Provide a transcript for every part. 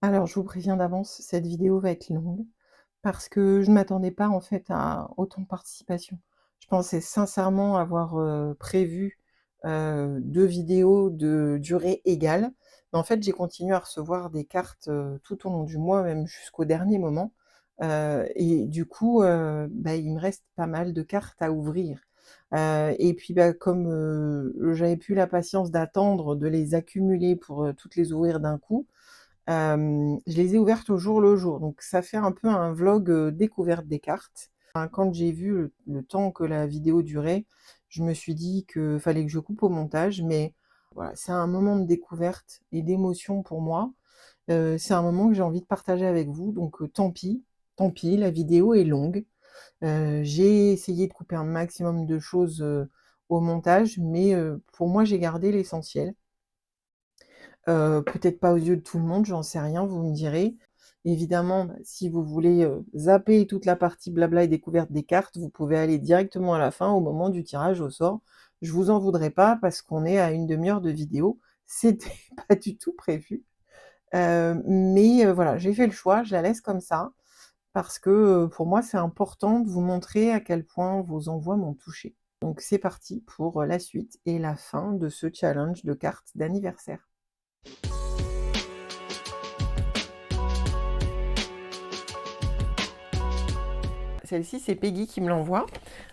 Alors, je vous préviens d'avance, cette vidéo va être longue parce que je ne m'attendais pas en fait à autant de participation. Je pensais sincèrement avoir, prévu, 2 vidéos de durée égale. Mais en fait, j'ai continué à recevoir des cartes, tout au long du mois, même jusqu'au dernier moment, et du coup, bah, il me reste pas mal de cartes à ouvrir. Et puis, bah, comme, j'avais plus la patience d'attendre de les accumuler pour, toutes les ouvrir d'un coup. Je les ai ouvertes au jour le jour, donc ça fait un peu un vlog, découverte des cartes. Enfin, quand j'ai vu le temps que la vidéo durait, je me suis dit que fallait que je coupe au montage, mais voilà, c'est un moment de découverte et d'émotion pour moi. C'est un moment que j'ai envie de partager avec vous, donc tant pis, la vidéo est longue. J'ai essayé de couper un maximum de choses, au montage, mais pour moi, j'ai gardé l'essentiel. Peut-être pas aux yeux de tout le monde, j'en sais rien, vous me direz. Évidemment, bah, si vous voulez, zapper toute la partie blabla et découverte des cartes, vous pouvez aller directement à la fin, au moment du tirage au sort. Je vous en voudrais pas parce qu'on est à une demi-heure de vidéo. C'était pas du tout prévu. Mais voilà, j'ai fait le choix, je la laisse comme ça parce que, pour moi, c'est important de vous montrer à quel point vos envois m'ont touchée. Donc c'est parti pour, la suite et la fin de ce challenge de cartes d'anniversaire. Celle-ci, c'est Peggy qui me l'envoie.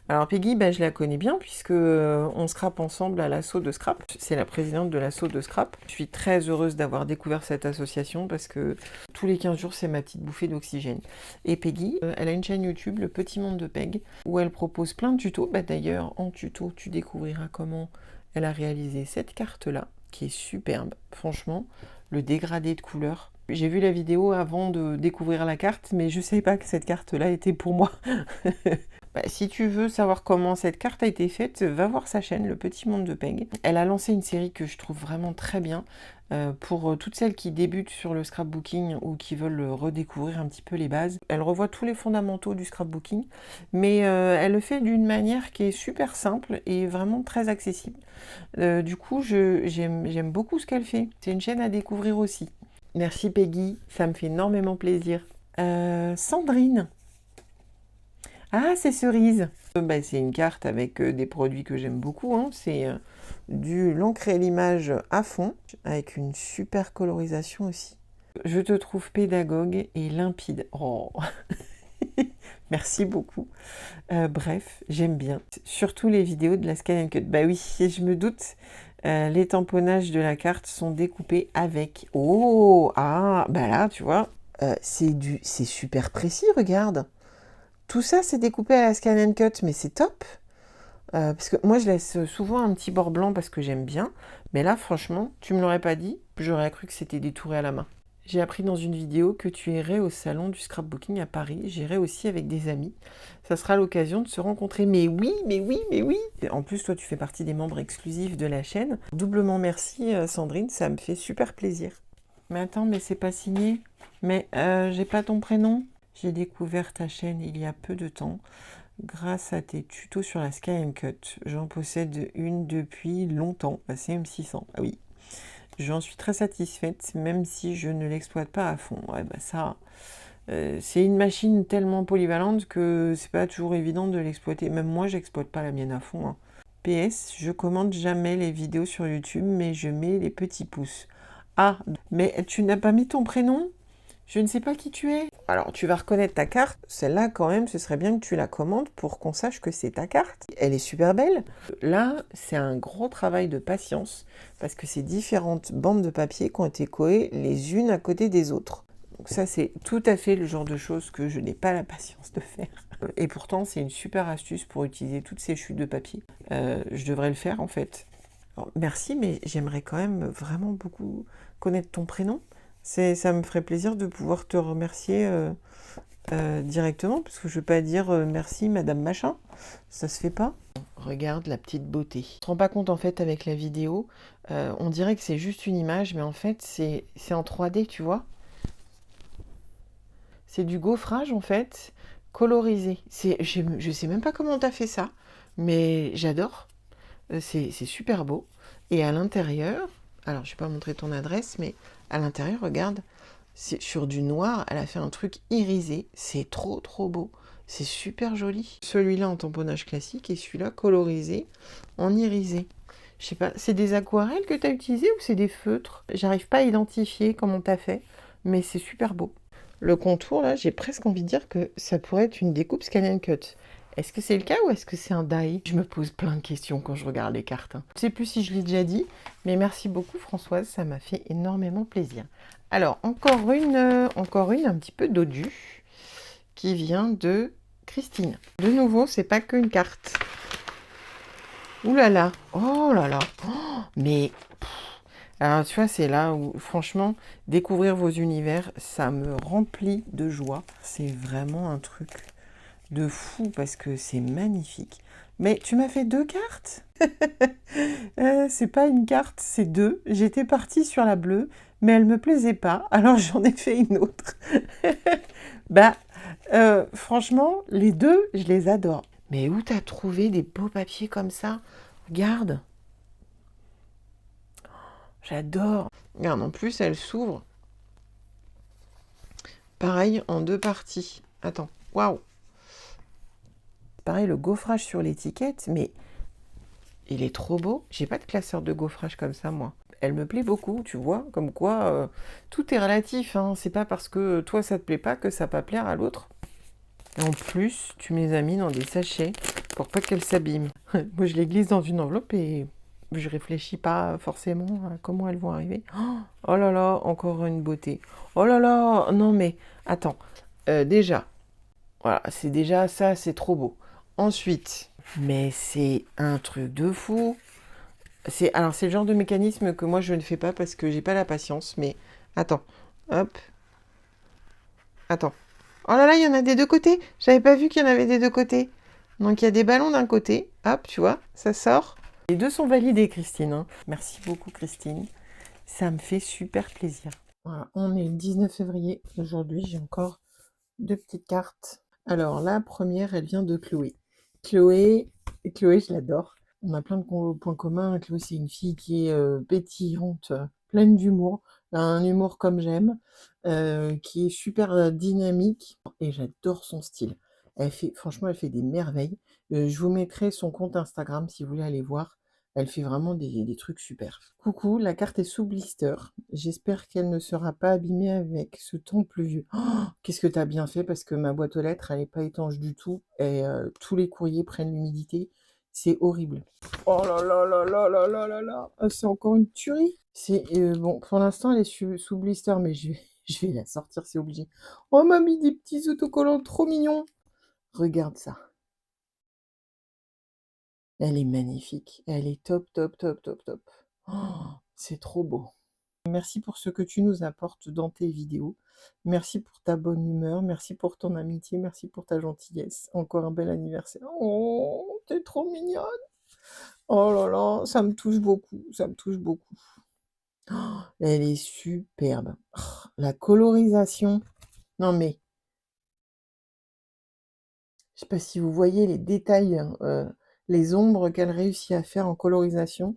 Alors Peggy, bah, je la connais bien puisque on scrape ensemble à l'assaut de Scrap. C'est la présidente de l'assaut de Scrap. Je suis très heureuse d'avoir découvert cette association parce que tous les 15 jours, c'est ma petite bouffée d'oxygène. Et Peggy, elle a une chaîne YouTube, Le Petit Monde de Peg, où elle propose plein de tutos. Bah, d'ailleurs, en tuto, tu découvriras comment elle a réalisé cette carte-là, qui est superbe. Franchement, le dégradé de couleurs. J'ai vu la vidéo avant de découvrir la carte, mais je ne savais pas que cette carte-là était pour moi. Bah, si tu veux savoir comment cette carte a été faite, va voir sa chaîne, Le Petit Monde de Peg. Elle a lancé une série que je trouve vraiment très bien pour toutes celles qui débutent sur le scrapbooking ou qui veulent redécouvrir un petit peu les bases. Elle revoit tous les fondamentaux du scrapbooking, mais elle le fait d'une manière qui est super simple et vraiment très accessible. Du coup, j'aime beaucoup ce qu'elle fait. C'est une chaîne à découvrir aussi. Merci Peggy, ça me fait énormément plaisir. Sandrine. Ah, c'est cerise. Bah, c'est une carte avec des produits que j'aime beaucoup, hein. C'est du l'encre et l'image à fond, avec une super colorisation aussi. Je te trouve pédagogue et limpide. Oh, merci beaucoup. Bref, j'aime bien. Surtout les vidéos de la Scan and Cut. Bah oui, je me doute. Les tamponnages de la carte sont découpés avec. Oh, ah, bah là, tu vois, c'est super précis, regarde. Tout ça, c'est découpé à la Scan and Cut, mais c'est top. Parce que moi, je laisse souvent un petit bord blanc parce que j'aime bien. Mais là, franchement, tu me l'aurais pas dit, j'aurais cru que c'était détouré à la main. J'ai appris dans une vidéo que tu irais au salon du scrapbooking à Paris. J'irai aussi avec des amis. Ça sera l'occasion de se rencontrer. Mais oui, mais oui, mais oui. En plus, toi, tu fais partie des membres exclusifs de la chaîne. Doublement merci, Sandrine, ça me fait super plaisir. Mais attends, mais c'est pas signé. Mais j'ai pas ton prénom. J'ai découvert ta chaîne il y a peu de temps. Grâce à tes tutos sur la Sky and Cut, j'en possède une depuis longtemps, la CM600. Ah oui, j'en suis très satisfaite, même si je ne l'exploite pas à fond. Ouais, bah ça, c'est une machine tellement polyvalente que c'est pas toujours évident de l'exploiter. Même moi, j'exploite pas la mienne à fond, hein. PS, je commente jamais les vidéos sur YouTube, mais je mets les petits pouces. Ah, mais tu n'as pas mis ton prénom? Je ne sais pas qui tu es. Alors, tu vas reconnaître ta carte. Celle-là, quand même, ce serait bien que tu la commandes pour qu'on sache que c'est ta carte. Elle est super belle. Là, c'est un gros travail de patience parce que c'est différentes bandes de papier qui ont été collées les unes à côté des autres. Donc ça, c'est tout à fait le genre de choses que je n'ai pas la patience de faire. Et pourtant, c'est une super astuce pour utiliser toutes ces chutes de papier. Je devrais le faire, en fait. Alors, merci, mais j'aimerais quand même vraiment beaucoup connaître ton prénom. Ça me ferait plaisir de pouvoir te remercier directement, parce que je ne vais pas dire merci Madame Machin, ça se fait pas. Regarde la petite beauté. On se rend pas compte en fait avec la vidéo, on dirait que c'est juste une image, mais en fait c'est en 3D, tu vois. C'est du gaufrage en fait, colorisé. Je sais même pas comment t'as fait ça, mais j'adore. C'est super beau. Et à l'intérieur, alors je vais pas montrer ton adresse, mais à l'intérieur, regarde, C'est sur du noir, elle a fait un truc irisé. C'est trop trop beau. C'est super joli. Celui-là en tamponnage classique et celui-là colorisé en irisé. Je sais pas, c'est des aquarelles que tu as utilisées ou c'est des feutres? J'arrive pas à identifier comment t'as fait, mais c'est super beau. Le contour, là, j'ai presque envie de dire que ça pourrait être une découpe Scan and Cut. Est-ce que c'est le cas ou est-ce que c'est un die? Je me pose plein de questions quand je regarde les cartes. Je ne sais plus si je l'ai déjà dit, mais merci beaucoup Françoise, ça m'a fait énormément plaisir. Alors, encore une un petit peu dodue, qui vient de Christine. De nouveau, c'est pas qu'une carte. Ouh là là, oh là là, oh, mais... Alors, tu vois, c'est là où, franchement, découvrir vos univers, ça me remplit de joie. C'est vraiment un truc de fou parce que c'est magnifique. Mais tu m'as fait 2 cartes? C'est pas une carte, c'est 2. J'étais partie sur la bleue, mais elle me plaisait pas, alors j'en ai fait une autre. Bah, franchement, les 2, je les adore. Mais où t'as trouvé des beaux papiers comme ça? Regarde. J'adore. Regarde, en plus, elle s'ouvre. Pareil, en 2 parties. Attends, waouh. Pareil, le gaufrage sur l'étiquette, mais il est trop beau. J'ai pas de classeur de gaufrage comme ça, moi. Elle me plaît beaucoup, tu vois, comme quoi tout est relatif. Hein. C'est pas parce que toi ça te plaît pas que ça va pas plaire à l'autre. Et en plus, tu me les as mis dans des sachets pour pas qu'elles s'abîment. Moi, je les glisse dans une enveloppe et je réfléchis pas forcément à comment elles vont arriver. Oh là là, encore une beauté. Oh là là, non mais attends. Déjà, voilà, c'est déjà ça, c'est trop beau. Ensuite, mais c'est un truc de fou. Alors c'est le genre de mécanisme que moi je ne fais pas parce que j'ai pas la patience. Mais attends, hop, attends. Oh là là, il y en a des deux côtés. J'avais pas vu qu'il y en avait des deux côtés. Donc il y a des ballons d'un côté. Hop, tu vois, ça sort. Les deux sont validés, Christine. Hein. Merci beaucoup, Christine. Ça me fait super plaisir. Voilà, on est le 19 février. Aujourd'hui, j'ai encore 2 petites cartes. Alors, la première, elle vient de Chloé. Chloé, je l'adore. On a plein de points communs. Chloé, c'est une fille qui est pétillante, pleine d'humour. Un humour comme j'aime, qui est super dynamique. Et j'adore son style. Franchement, elle fait des merveilles. Je vous mettrai son compte Instagram si vous voulez aller voir. Elle fait vraiment des trucs super. Coucou, la carte est sous blister. J'espère qu'elle ne sera pas abîmée avec ce temps pluvieux. Oh, qu'est-ce que t'as bien fait parce que ma boîte aux lettres, elle n'est pas étanche du tout et tous les courriers prennent l'humidité. C'est horrible. Oh là là là là là là là là. C'est encore une tuerie. C'est bon, pour l'instant, elle est sous blister, mais je vais la sortir, c'est obligé. Oh, m'a mis des petits autocollants trop mignons. Regarde ça. Elle est magnifique. Elle est top, top, top, top, top. Oh, c'est trop beau. Merci pour ce que tu nous apportes dans tes vidéos. Merci pour ta bonne humeur. Merci pour ton amitié. Merci pour ta gentillesse. Encore un bel anniversaire. Oh, t'es trop mignonne. Oh là là, ça me touche beaucoup. Ça me touche beaucoup. Oh, elle est superbe. Oh, la colorisation. Non mais, je sais pas si vous voyez les détails, hein, les ombres qu'elle réussit à faire en colorisation.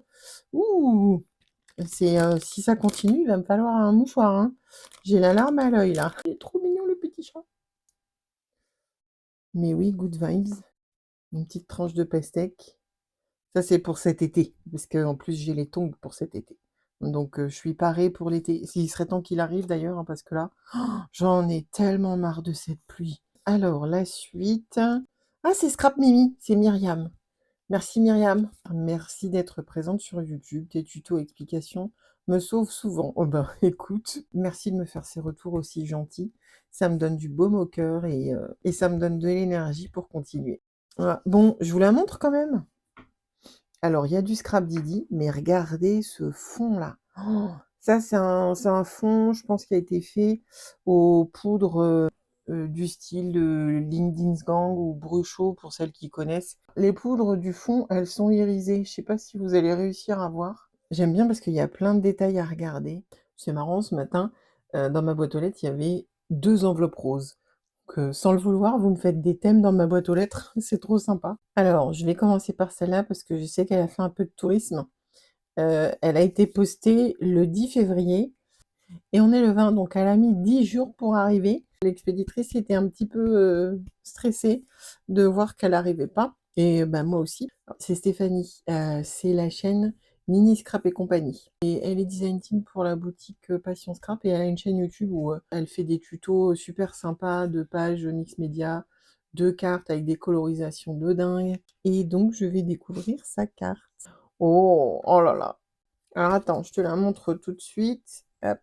Ouh! Si ça continue, il va me falloir un mouchoir, hein. J'ai la larme à l'œil, là. Il est trop mignon, le petit chat. Mais oui, good vibes. Une petite tranche de pastèque. Ça, c'est pour cet été, parce qu'en plus, j'ai les tongs pour cet été. Donc, je suis parée pour l'été. S'il serait temps qu'il arrive, d'ailleurs, hein, parce que là, j'en ai tellement marre de cette pluie. Alors, la suite... Ah, c'est Scrap Mimi, c'est Myriam. Merci Myriam. Merci d'être présente sur YouTube. Tes tutos explications me sauvent souvent. Oh ben écoute, merci de me faire ces retours aussi gentils. Ça me donne du baume au cœur et ça me donne de l'énergie pour continuer. Voilà. Bon, je vous la montre quand même. Alors, il y a du Scrap Didi, mais regardez ce fond-là. Oh, ça, c'est un fond, je pense, qui a été fait aux poudres du style de Lindingsgang ou Bruchot, pour celles qui connaissent. Les poudres du fond, elles sont irisées. Je sais pas si vous allez réussir à voir. J'aime bien parce qu'il y a plein de détails à regarder. C'est marrant, ce matin, dans ma boîte aux lettres, il y avait 2 enveloppes roses. Donc, sans le vouloir, vous me faites des thèmes dans ma boîte aux lettres, c'est trop sympa. Alors, je vais commencer par celle-là parce que je sais qu'elle a fait un peu de tourisme. Elle a été postée le 10 février Et on est le 20, donc elle a mis 10 jours pour arriver. L'expéditrice était un petit peu stressée de voir qu'elle n'arrivait pas. Et bah, moi aussi. C'est Stéphanie, c'est la chaîne Nini Scrap et compagnie. Et elle est design team pour la boutique Passion Scrap et elle a une chaîne YouTube où elle fait des tutos super sympas de pages mix média, de cartes avec des colorisations de dingue. Et donc je vais découvrir sa carte. Oh, oh là là. Alors attends, je te la montre tout de suite. Hop.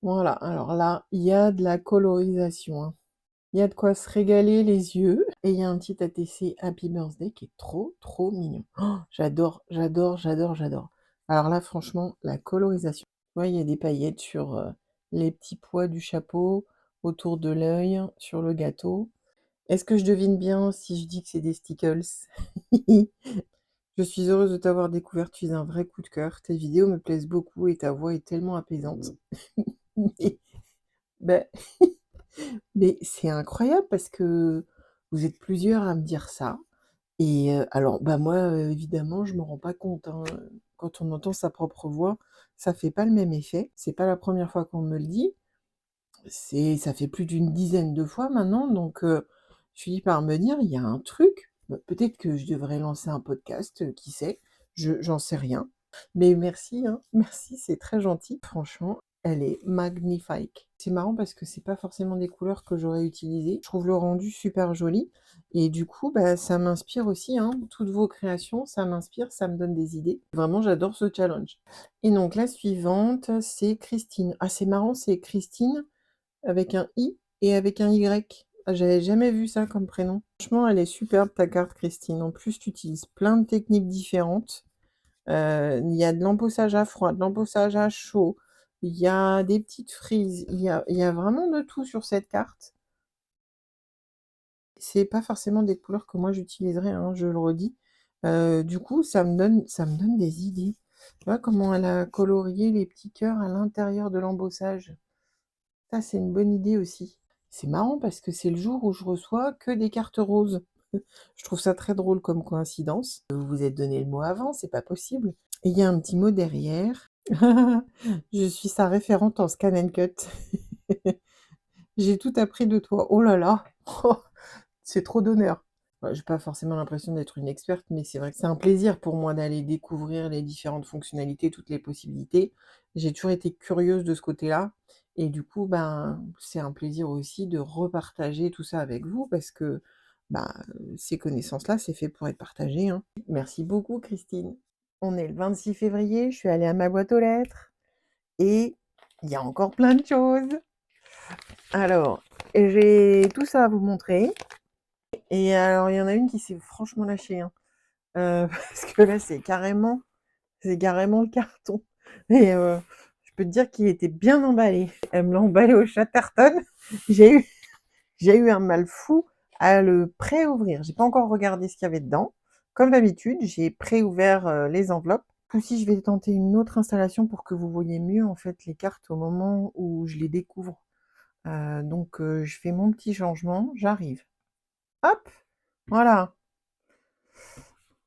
Voilà, alors là, il y a de la colorisation, hein. Il y a de quoi se régaler les yeux. Et il y a un petit ATC Happy Birthday qui est trop, trop mignon. Oh, j'adore, j'adore, j'adore, j'adore. Alors là, franchement, la colorisation. Tu vois, il y a des paillettes sur les petits pois du chapeau, autour de l'œil, sur le gâteau. Est-ce que je devine bien si je dis que c'est des stickles? Je suis heureuse de t'avoir découvert, tu es un vrai coup de cœur. Tes vidéos me plaisent beaucoup et ta voix est tellement apaisante. Mais, ben, mais c'est incroyable parce que vous êtes plusieurs à me dire ça. Et alors, bah moi, évidemment, je me rends pas compte, hein. Quand on entend sa propre voix, ça fait pas le même effet. C'est pas la première fois qu'on me le dit. Ça fait plus d'une dizaine de fois maintenant, donc je finis par me dire: «Il y a un truc, peut-être que je devrais lancer un podcast, qui sait?» J'en sais rien. Mais merci, hein, merci, c'est très gentil. Franchement, elle est magnifique. C'est marrant parce que c'est pas forcément des couleurs que j'aurais utilisées. Je trouve le rendu super joli et du coup, bah, ça m'inspire aussi, hein. Toutes vos créations, ça m'inspire, ça me donne des idées. Vraiment, j'adore ce challenge. Et donc la suivante, c'est Christine. Ah, c'est marrant, c'est Christine avec un I et avec un Y. Ah, j'avais jamais vu ça comme prénom. Franchement, elle est superbe ta carte, Christine. En plus, tu utilises plein de techniques différentes. Il y a de l'embossage à froid, de l'embossage à chaud, il y a des petites frises, il y a vraiment de tout sur cette carte. C'est pas forcément des couleurs que moi j'utiliserais, hein, je le redis. Du coup, ça me donne des idées. Tu vois comment elle a colorié les petits cœurs à l'intérieur de l'embossage? Ça, c'est une bonne idée aussi. C'est marrant parce que c'est le jour où je reçois que des cartes roses. Je trouve ça très drôle comme coïncidence. Vous vous êtes donné le mot avant, c'est pas possible. Et il y a un petit mot derrière. Je suis sa référente en scan and cut. J'ai tout appris de toi. Oh là là, c'est trop d'honneur. Ouais, j'ai pas forcément l'impression d'être une experte, mais c'est vrai que c'est un plaisir pour moi d'aller découvrir les différentes fonctionnalités, toutes les possibilités. J'ai toujours été curieuse de ce côté-là. Et du coup, ben, c'est un plaisir aussi de repartager tout ça avec vous parce que bah, ces connaissances-là, c'est fait pour être partagé, hein. Merci beaucoup, Christine. On est le 26 février, je suis allée à ma boîte aux lettres et il y a encore plein de choses. Alors, j'ai tout ça à vous montrer. Et alors, il y en a une qui s'est franchement lâchée, hein. Parce que là, c'est carrément le carton. Et je peux te dire qu'il était bien emballé. Elle me l'a emballé au Chatterton. J'ai eu, j'ai eu un mal fou à le pré-ouvrir. J'ai pas encore regardé ce qu'il y avait dedans. Comme d'habitude, j'ai pré-ouvert les enveloppes. Si je vais tenter une autre installation pour que vous voyez mieux en fait les cartes au moment où je les découvre. Donc je fais mon petit changement, j'arrive. Hop, voilà.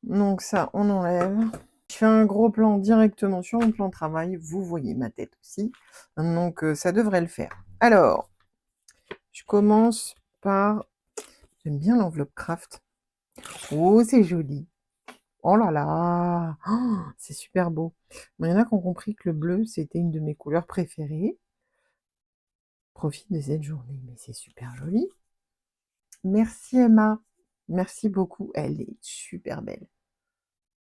Donc ça, on enlève. Je fais un gros plan directement sur mon plan de travail. Vous voyez ma tête aussi. Donc ça devrait le faire. Alors, je commence par... J'aime bien l'enveloppe craft. Oh, c'est joli. Oh là là, oh, c'est super beau. Il y en a qui ont compris que le bleu, c'était une de mes couleurs préférées. Profite de cette journée, mais c'est super joli. Merci Emma, merci beaucoup. Elle est super belle.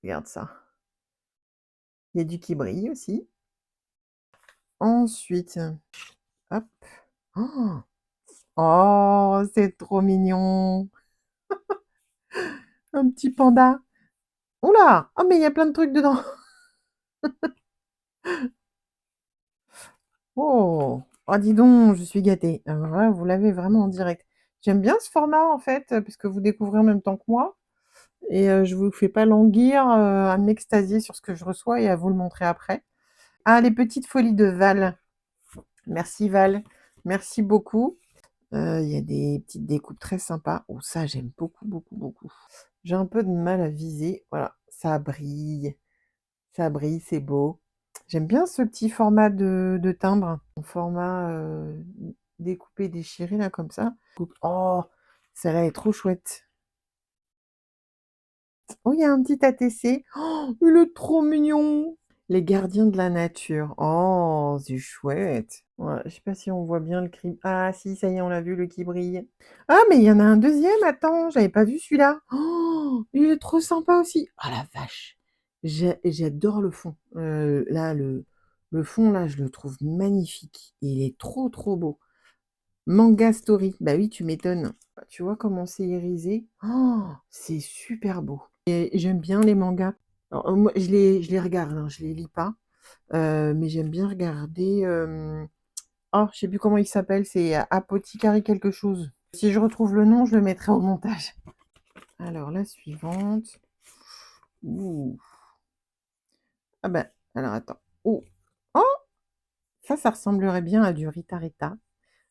Regarde ça. Il y a du qui brille aussi. Ensuite, hop. Oh, oh, c'est trop mignon. Un petit panda. Oula, oh mais il y a plein de trucs dedans. Oh, oh dis donc, je suis gâtée. Alors là, vous l'avez vraiment en direct. J'aime bien ce format en fait, parce que vous découvrez en même temps que moi. Et je vous fais pas languir à m'extasier sur ce que je reçois et à vous le montrer après. Ah, les petites folies de Val. Merci Val, merci beaucoup. Il y a des petites découpes très sympas. Oh, ça, j'aime beaucoup, beaucoup, beaucoup. J'ai un peu de mal à viser. Voilà, ça brille, c'est beau. J'aime bien ce petit format de timbre, en format découpé, déchiré, là, comme ça. Oh, celle-là est trop chouette. Oh, il y a un petit ATC. Oh, il est trop mignon. Les gardiens de la nature. Oh, c'est chouette. Ouais, je sais pas si on voit bien le cri. Ah, si, ça y est, on l'a vu, le qui brille. Ah, mais il y en a un deuxième. Attends, j'avais pas vu celui-là. Oh, il est trop sympa aussi. Ah, la vache. J'adore le fond. Là, le fond, là, je le trouve magnifique. Il est trop, trop beau. Manga Story. Bah oui, tu m'étonnes. Tu vois comment c'est irisé? Oh, c'est super beau. Et j'aime bien les mangas. Alors, moi, je les regarde, hein, je les lis pas. Mais j'aime bien regarder. Oh, je sais plus comment il s'appelle, c'est Apothicary quelque chose. Si je retrouve le nom, je le mettrai au montage. Alors, la suivante. Ouh. Ah ben, alors attends. Oh, oh, ça ressemblerait bien à du Rita Rita.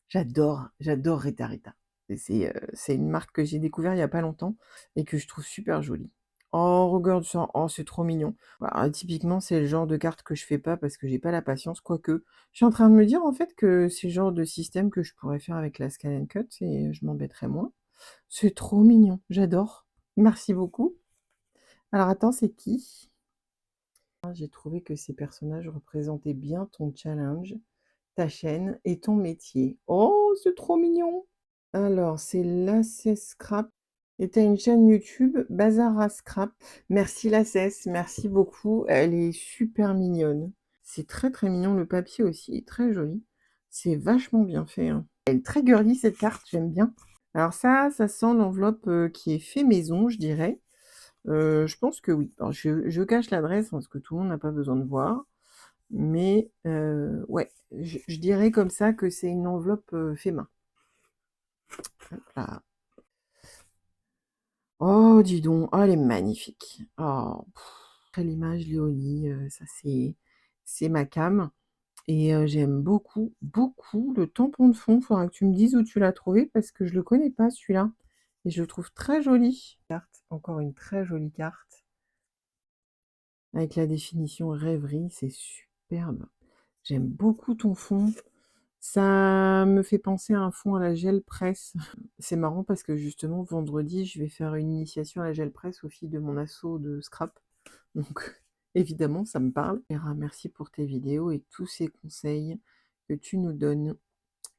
J'adore Rita Rita. C'est une marque que j'ai découvert il y a pas longtemps et que je trouve super jolie. Oh, regarde ça, oh, c'est trop mignon. Voilà, typiquement, c'est le genre de carte que je fais pas parce que j'ai pas la patience, quoique. Je suis en train de me dire en fait que c'est le genre de système que je pourrais faire avec la Scan and Cut et je m'embêterais moins. C'est trop mignon, j'adore. Merci beaucoup. Alors attends, c'est qui? J'ai trouvé que ces personnages représentaient bien ton challenge, ta chaîne et ton métier. Oh, c'est trop mignon! Alors, c'est Lacès Scrap. Et tu as une chaîne YouTube, Bazar à Scrap. Merci Lacès, merci beaucoup. Elle est super mignonne. C'est très très mignon. Le papier aussi est très joli. C'est vachement bien fait, hein. Elle est très girly cette carte, j'aime bien. Alors ça sent l'enveloppe qui est fait maison, je dirais. Je pense que oui. Alors, je cache l'adresse parce que tout le monde n'a pas besoin de voir. Mais ouais, je dirais comme ça que c'est une enveloppe fait main. Hop là. Oh, dis donc, oh, elle est magnifique. Oh, après l'image Léonie, ça c'est ma cam. Et j'aime beaucoup, beaucoup le tampon de fond. Faudra que tu me dises où tu l'as trouvé parce que je le connais pas celui-là. Et je le trouve très joli. Carte, encore une très jolie carte. Avec la définition rêverie, c'est superbe. J'aime beaucoup ton fond. Ça me fait penser à un fond à la gel presse. C'est marrant parce que justement, vendredi, je vais faire une initiation à la gel presse aux filles de mon assaut de scrap. Donc, évidemment, ça me parle. Vera, merci pour tes vidéos et tous ces conseils que tu nous donnes.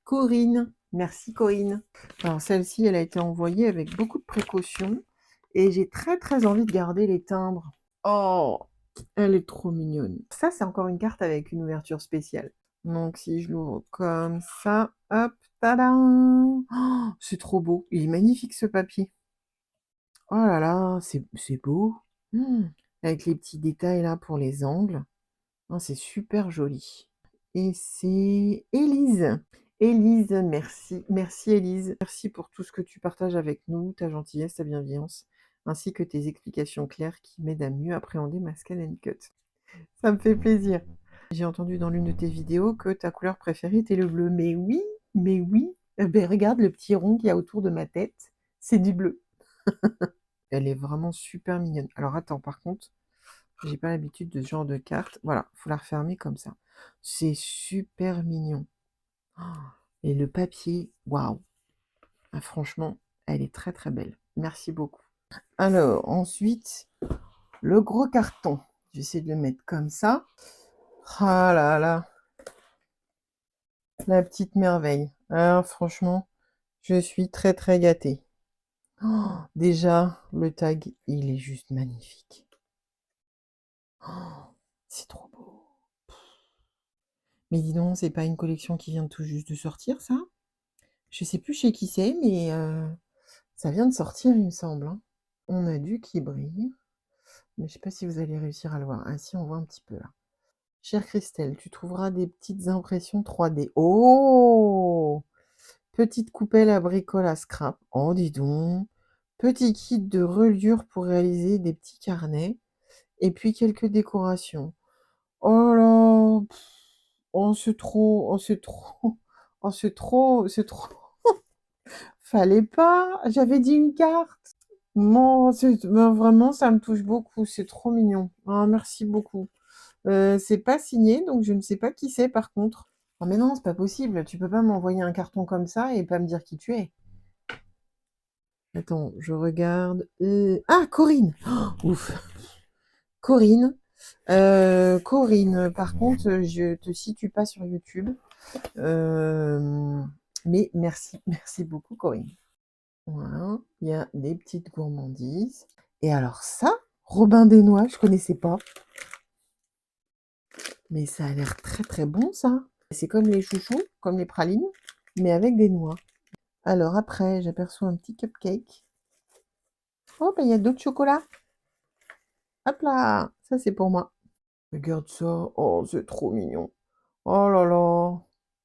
Corinne, merci Corinne. Alors, celle-ci, elle a été envoyée avec beaucoup de précautions et j'ai très très envie de garder les timbres. Oh, elle est trop mignonne. Ça, c'est encore une carte avec une ouverture spéciale. Donc, si je l'ouvre comme ça, hop, tadam! Oh, c'est trop beau. Il est magnifique ce papier. Oh là là, c'est beau. Avec les petits détails là pour les angles. Oh, c'est super joli. Et c'est Élise. Élise, merci. Merci Élise. Merci pour tout ce que tu partages avec nous, ta gentillesse, ta bienveillance, ainsi que tes explications claires qui m'aident à mieux appréhender ma Scan and Cut. Ça me fait plaisir. J'ai entendu dans l'une de tes vidéos que ta couleur préférée était le bleu. Mais oui, mais oui. Ben, regarde le petit rond qu'il y a autour de ma tête. C'est du bleu. Elle est vraiment super mignonne. Alors attends, par contre, j'ai pas l'habitude de ce genre de carte. Voilà, faut la refermer comme ça. C'est super mignon. Oh, et le papier, waouh. Ah, franchement, elle est très très belle. Merci beaucoup. Alors, ensuite, le gros carton. J'essaie de le mettre comme ça. Ah là là. La petite merveille. Alors, franchement, je suis très très gâtée. Oh, déjà, le tag, il est juste magnifique. Oh, c'est trop beau. Mais dis donc, c'est pas une collection qui vient tout juste de sortir, ça? Je sais plus chez qui c'est, mais ça vient de sortir, il me semble, hein. On a du qui brille, mais je sais pas si vous allez réussir à le voir. Ah si, on voit un petit peu là. Chère Christelle, tu trouveras des petites impressions 3D. Oh! Petite coupelle à bricole à scrap. Oh, dis donc. Petit kit de reliure pour réaliser des petits carnets. Et puis quelques décorations. Oh là! Oh, c'est trop. Oh, c'est trop. Oh, c'est trop. Fallait pas. J'avais dit une carte. Non, ben, vraiment, ça me touche beaucoup. C'est trop mignon. Ah, merci beaucoup. C'est pas signé, donc je ne sais pas qui c'est par contre. Oh mais non, c'est pas possible, tu peux pas m'envoyer un carton comme ça et pas me dire qui tu es. Attends, je regarde. Ah, Corinne! Oh, ouf. Corinne. Corinne, par contre, je te situe pas sur YouTube. Euh, mais merci, merci beaucoup, Corinne. Voilà, il y a des petites gourmandises. Et alors ça, Robin des Noix, je connaissais pas. Mais ça a l'air très très bon ça. C'est comme les chouchous, comme les pralines, mais avec des noix. Alors après, j'aperçois un petit cupcake. Oh, ben il y a d'autres chocolats. Hop là, ça c'est pour moi. Regarde ça. Oh, c'est trop mignon. Oh là là.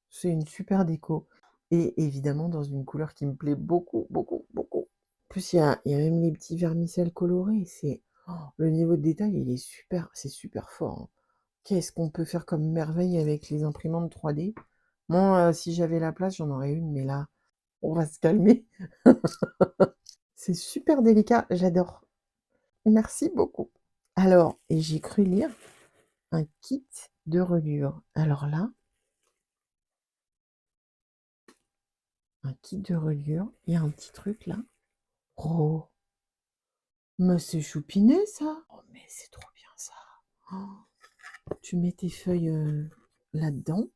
C'est une super déco. Et évidemment dans une couleur qui me plaît beaucoup, beaucoup, beaucoup. En plus, il y a même les petits vermicelles colorés. Le niveau de détail, il est super, c'est super fort, hein. Qu'est-ce qu'on peut faire comme merveille avec les imprimantes 3D? Moi, si j'avais la place, j'en aurais une, mais là, on va se calmer. C'est super délicat, j'adore. Merci beaucoup. Alors, et j'ai cru lire un kit de reliure. Alors là, un kit de reliure, il y a un petit truc là. Oh, mais c'est choupinet ça. Oh, mais c'est trop bien ça. Oh, tu mets tes feuilles là-dedans,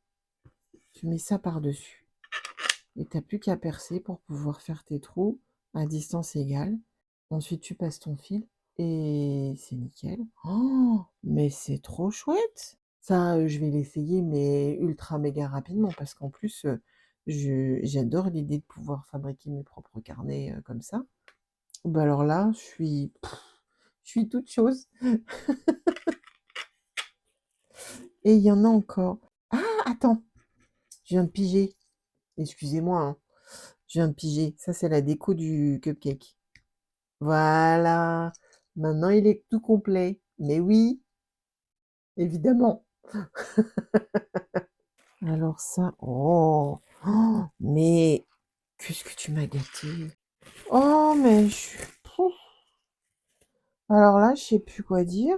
tu mets ça par-dessus. Et t'as plus qu'à percer pour pouvoir faire tes trous à distance égale. Ensuite, tu passes ton fil et c'est nickel. Oh, mais c'est trop chouette! Ça, je vais l'essayer, mais ultra méga rapidement parce qu'en plus, j'adore l'idée de pouvoir fabriquer mes propres carnets comme ça. Bah alors là, je suis toute chose. Et il y en a encore. Ah, attends, je viens de piger. Excusez-moi, hein. Je viens de piger. Ça, c'est la déco du cupcake. Voilà. Maintenant, il est tout complet. Mais oui, évidemment. Alors ça, oh, oh, mais qu'est-ce que tu m'as gâté. Oh, mais je suis... Pouf. Alors là, je sais plus quoi dire.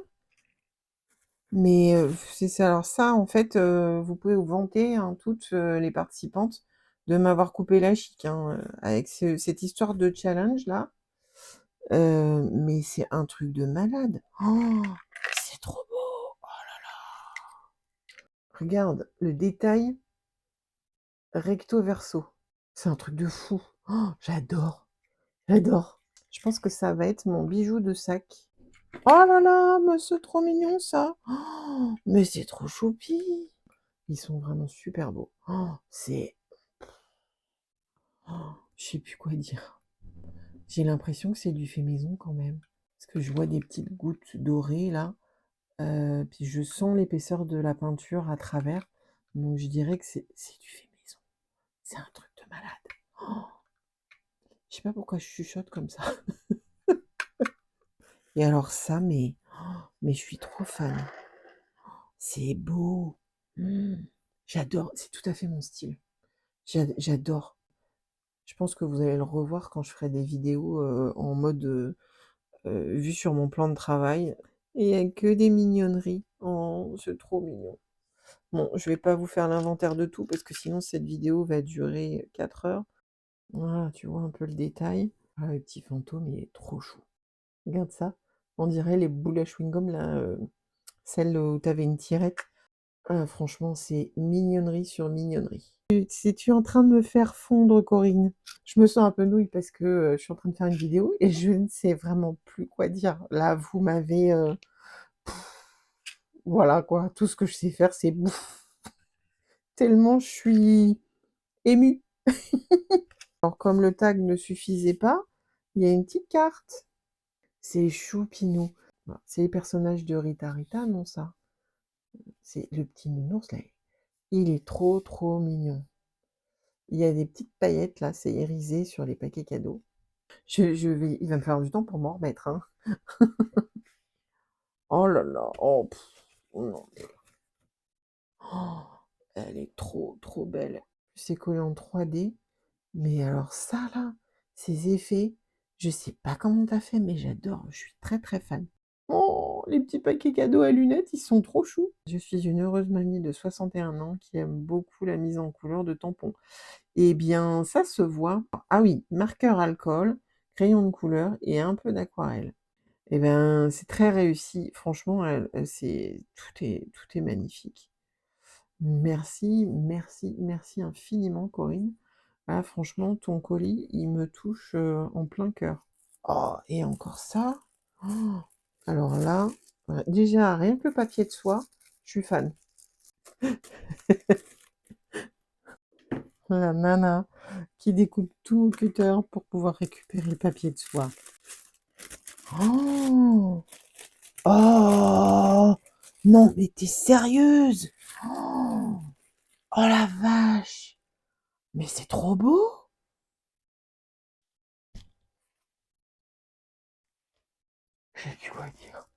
Mais c'est ça. Alors ça, en fait, vous pouvez vous vanter, hein, toutes les participantes, de m'avoir coupé la chic, hein, avec cette histoire de challenge là. Mais c'est un truc de malade. Oh, c'est trop beau. Regarde le détail recto verso. C'est un truc de fou. Oh, j'adore, j'adore. Je pense que ça va être mon bijou de sac. Oh là là, mais c'est trop mignon ça. Oh, mais c'est trop choupi. Ils sont vraiment super beaux. Oh, je sais plus quoi dire. J'ai l'impression que c'est du fait maison quand même. Parce que je vois des petites gouttes dorées là. Puis je sens l'épaisseur de la peinture à travers. Donc je dirais que c'est du fait maison. C'est un truc de malade. Oh, je sais pas pourquoi je chuchote comme ça. Et alors ça, mais je suis trop fan. C'est beau. Mmh. J'adore, c'est tout à fait mon style. J'adore. Je pense que vous allez le revoir quand je ferai des vidéos en mode vue sur mon plan de travail. Et il n'y a que des mignonneries. Oh, c'est trop mignon. Bon, je vais pas vous faire l'inventaire de tout parce que sinon cette vidéo va durer 4 heures. Voilà, tu vois un peu le détail. Ah, le petit fantôme, il est trop chou. Regarde ça. On dirait les boules à chewing-gum, là, celles où tu avais une tirette. Ah, franchement, c'est mignonnerie sur mignonnerie. C'est-tu en train de me faire fondre, Corinne? Je me sens un peu nouille parce que je suis en train de faire une vidéo et je ne sais vraiment plus quoi dire. Là, vous m'avez... voilà, quoi. Tout ce que je sais faire, c'est bouffe. Tellement je suis émue. Alors, comme le tag ne suffisait pas, il y a une petite carte. C'est choupinou. Voilà, c'est les personnages de Rita Rita, non ça? C'est le petit nounours, là. Il est trop, trop mignon. Il y a des petites paillettes, là, c'est irisé sur les paquets cadeaux. Il va me falloir du temps pour m'en remettre, hein. Oh là là, oh, oh non. Oh, elle est trop, trop belle. C'est collé en 3D. Mais alors ça, là, ces effets, je sais pas comment t'as fait, mais j'adore. Je suis très, très fan. Oh, les petits paquets cadeaux à lunettes, ils sont trop choux. Je suis une heureuse mamie de 61 ans qui aime beaucoup la mise en couleur de tampons. Eh bien, ça se voit. Ah oui, marqueur alcool, crayon de couleur et un peu d'aquarelle. Eh ben, c'est très réussi. Franchement, tout est magnifique. Merci, merci, merci infiniment, Corinne. Ah, franchement, ton colis, il me touche en plein cœur. Oh, et encore ça. Oh, alors là, déjà, rien que le papier de soie, je suis fan. La nana qui découpe tout au cutter pour pouvoir récupérer le papier de soie. Oh, oh, non, mais t'es sérieuse? Oh, oh la vache! Mais c'est trop beau! Je sais plus quoi dire.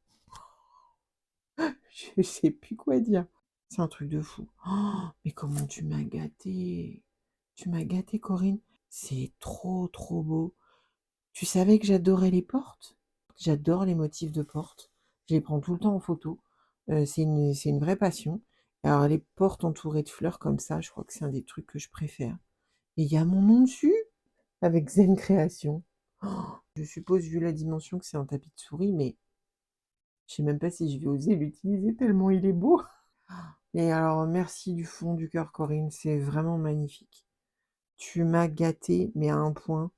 Je sais plus quoi dire. C'est un truc de fou. Oh, mais comment tu m'as gâté? Tu m'as gâté, Corinne. C'est trop, trop beau. Tu savais que j'adorais les portes? J'adore les motifs de portes. Je les prends tout le temps en photo. C'est une vraie passion. Alors, les portes entourées de fleurs comme ça, je crois que c'est un des trucs que je préfère. Et il y a mon nom dessus, avec Zen Création. Oh, je suppose, vu la dimension, que c'est un tapis de souris, mais je sais même pas si je vais oser l'utiliser tellement il est beau. Et alors, merci du fond du cœur, Corinne, c'est vraiment magnifique. Tu m'as gâtée, mais à un point,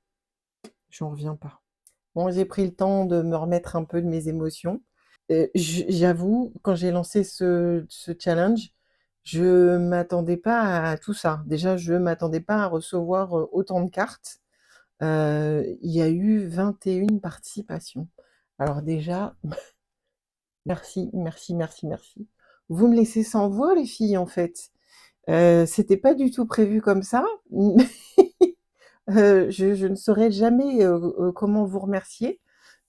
j'en reviens pas. Bon, j'ai pris le temps de me remettre un peu de mes émotions. J'avoue, quand j'ai lancé ce challenge, je m'attendais pas à tout ça. Déjà, je m'attendais pas à recevoir autant de cartes. Il y a eu 21 participations. Alors déjà, merci, merci, merci, merci. Vous me laissez sans voix, les filles, en fait. C'était pas du tout prévu comme ça. Je ne saurais jamais, comment vous remercier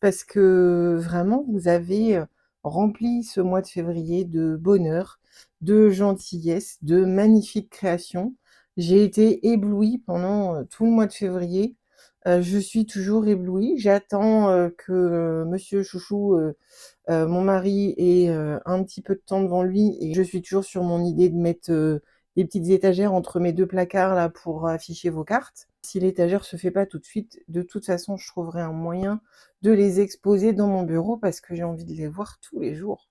parce que vraiment vous avez, rempli ce mois de février de bonheur, de gentillesse, de magnifiques créations. J'ai été éblouie pendant, tout le mois de février. Je suis toujours éblouie. J'attends, que, monsieur chouchou, mon mari ait, un petit peu de temps devant lui et je suis toujours sur mon idée de mettre, des petites étagères entre mes 2 placards là pour afficher vos cartes. Si l'étagère se fait pas tout de suite, de toute façon, je trouverai un moyen de les exposer dans mon bureau parce que j'ai envie de les voir tous les jours.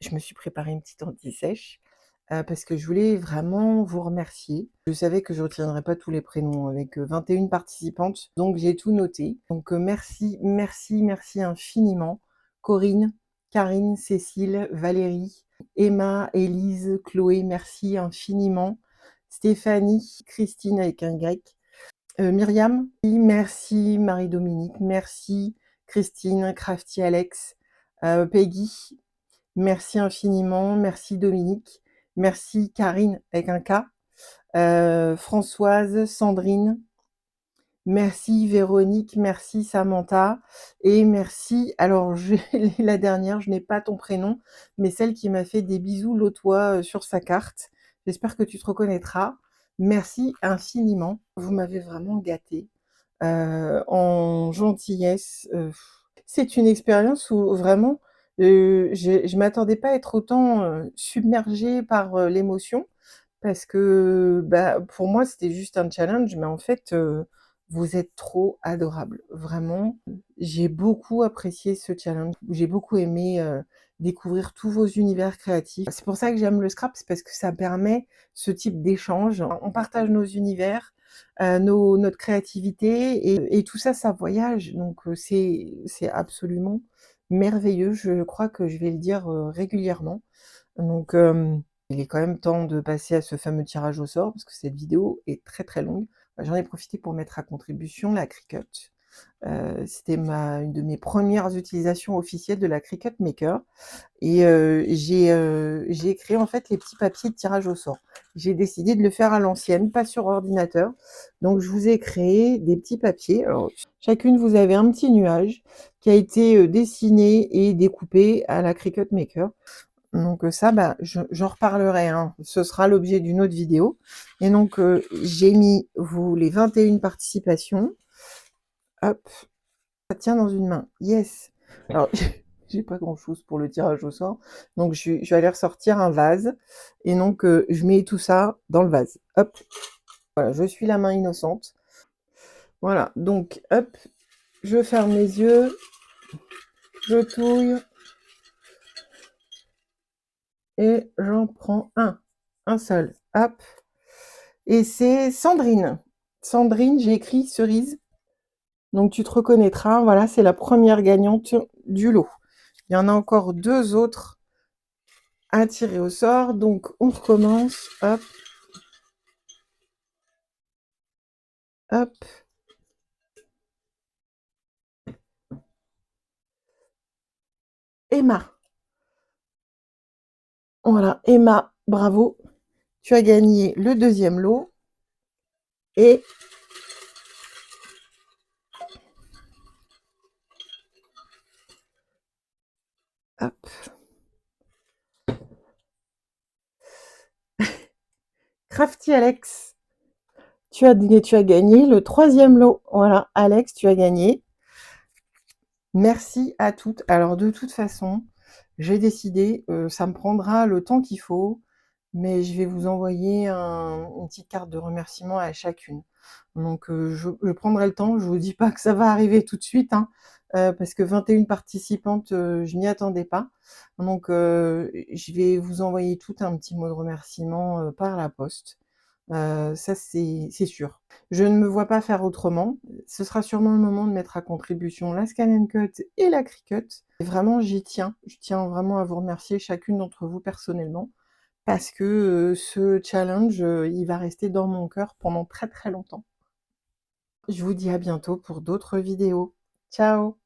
Je me suis préparé une petite anti-sèche, parce que je voulais vraiment vous remercier. Je savais que je retiendrais pas tous les prénoms avec, 21 participantes, donc j'ai tout noté. Donc, merci, merci, merci infiniment. Corinne, Karine, Cécile, Valérie, Emma, Élise, Chloé, merci infiniment. Stéphanie, Christine avec un Y, Myriam, merci. Marie-Dominique, merci. Christine, Crafty Alex, Peggy, merci infiniment. Merci Dominique. Merci Karine avec un K. Françoise, Sandrine. Merci Véronique, merci Samantha et merci alors la dernière, je n'ai pas ton prénom, mais celle qui m'a fait des bisous l'autre fois, sur sa carte. J'espère que tu te reconnaîtras. Merci infiniment. Vous m'avez vraiment gâtée, en gentillesse, c'est une expérience où vraiment, je m'attendais pas à être autant, submergée par, l'émotion parce que, bah, pour moi, c'était juste un challenge, mais en fait, vous êtes trop adorables. Vraiment, j'ai beaucoup apprécié ce challenge. J'ai beaucoup aimé, découvrir tous vos univers créatifs. C'est pour ça que j'aime le scrap, c'est parce que ça permet ce type d'échange. On partage nos univers, notre créativité et tout ça, ça voyage. Donc, c'est absolument merveilleux. Je crois que je vais le dire, régulièrement. Donc, il est quand même temps de passer à ce fameux tirage au sort parce que cette vidéo est très, très longue. J'en ai profité pour mettre à contribution la Cricut. C'était une de mes premières utilisations officielles de la Cricut Maker et j'ai créé en fait les petits papiers de tirage au sort. J'ai décidé de le faire à l'ancienne, pas sur ordinateur. Donc je vous ai créé des petits papiers. Alors chacune, vous avez un petit nuage qui a été, dessiné et découpé à la Cricut Maker. Donc ça, bah, j'en reparlerai, hein. Ce sera l'objet d'une autre vidéo. Et donc, j'ai mis les 21 participations. Hop, ça tient dans une main. Yes. Alors, j'ai pas grand-chose pour le tirage au sort. Donc je vais aller ressortir un vase et donc je mets tout ça dans le vase. Hop, voilà, je suis la main innocente. Voilà, donc hop, je ferme les yeux, je touille et j'en prends un seul. Hop, et c'est Sandrine. Sandrine, j'ai écrit cerise. Donc tu te reconnaîtras, voilà, c'est la première gagnante du lot. Il y en a encore 2 autres à tirer au sort, donc on recommence, hop, hop. Emma, voilà, Emma, bravo, tu as gagné le 2e lot, et hop. Crafty Alex, tu as gagné le 3e lot, voilà, Alex, tu as gagné. Merci à toutes. Alors de toute façon, j'ai décidé, ça me prendra le temps qu'il faut, mais je vais vous envoyer une petite carte de remerciement à chacune. Donc je prendrai le temps, je vous dis pas que ça va arriver tout de suite, hein, parce que 21 participantes, je m'y attendais pas. Donc je vais vous envoyer tout un petit mot de remerciement, par la poste. Ça c'est sûr. Je ne me vois pas faire autrement. Ce sera sûrement le moment de mettre à contribution la Scan Cut et la Cricut. Et vraiment j'y tiens. Je tiens vraiment à vous remercier chacune d'entre vous personnellement parce que, ce challenge, il va rester dans mon cœur pendant très, très longtemps. Je vous dis à bientôt pour d'autres vidéos. Ciao!